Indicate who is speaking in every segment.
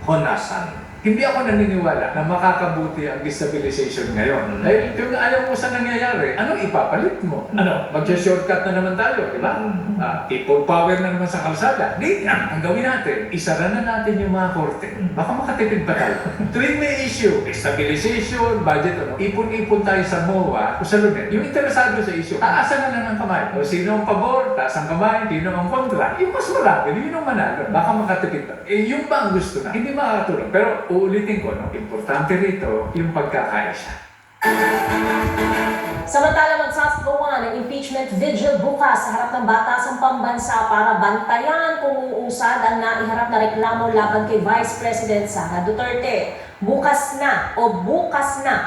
Speaker 1: Honasan. Hindi ako naniniwala na makakabuti ang destabilization ngayon. Dahil yung ayaw mo sa nangyayari, ano ipapalit mo? Ano, mag-shortcut na naman tayo, di ba? People power na naman sa kalsada. Di, ang gawin natin, isara na natin yung mga korte. Baka makatipid pa tayo. Tuwing may issue, stabilization, budget, ano, ipon-ipon tayo sa MOA o sa LUNET. Yung interesado sa issue, taasa na lang ang kamay. O sino ang pabor, taas ang kamay, sino ang kontra. Yung mas marami, yun ang manalo. Baka makatipid pa. Yung ba ang gusto na? Hindi makakatulong. Pero uulitin ko, no, importante rito yung pagkakaisa.
Speaker 2: Samantala, magsasagawa ng impeachment vigil bukas sa harap ng Batasang Pambansa para bantayan kung uusad ang naiharap na reklamo laban kay Vice President Sara Duterte. Bukas na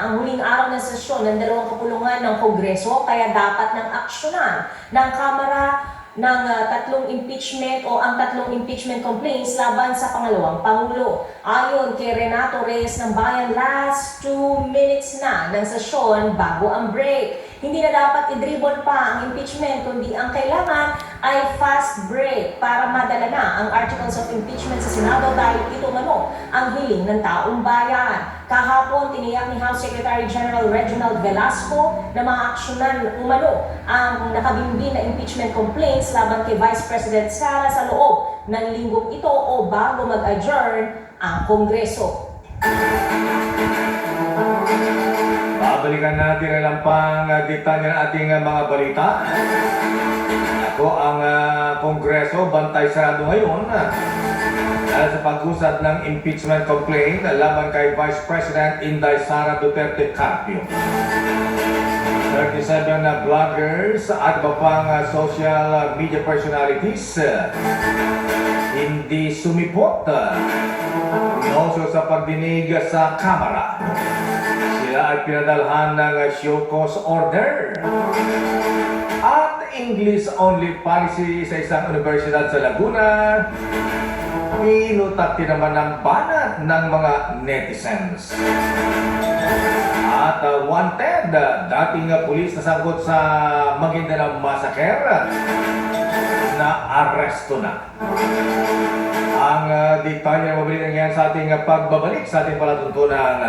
Speaker 2: ang huling araw ng sesyon ng dalawang kapulungan ng Kongreso, kaya dapat ng aksyonan ng Kamara ng tatlong impeachment o ang tatlong impeachment complaints laban sa pangalawang Pangulo. Ayon kay Renato Reyes ng Bayan, last 2 minutes na ng sesyon bago ang break. Hindi na dapat i-dribble pa ang impeachment, kundi ang kailangan ay fast break para madala na ang articles of impeachment sa Senado dahil ito mano ang hiling ng taong bayan. Kahapon, tiniyak ni House Secretary General Reginald Velasco na maaksyonan umano ang nakabimbing na impeachment complaints laban kay Vice President Sara sa loob ng linggong ito o bago mag-adjourn ang Kongreso.
Speaker 3: Babalikan natin ang pang-detalye ng ating mga balita. Ako ang Kongreso, bantay sarado ngayon dahil sa pag-usad ng impeachment complaint laban kay Vice President Inday Sara Duterte Carpio. 37 na vloggers at iba pang social media personalities hindi sumipot also sa pagdinig sa Kamara. Sila ay pinadalhan ng show cause order at English-only policy sa isang universidad sa Laguna. Inutak naman ng banat ng mga netizens. At wanted, dating pulis na sangkot sa Maguindanao Massacre na aresto na. Ang detalye na mabalik yan sa ating pagbabalik sa ating palatuntunan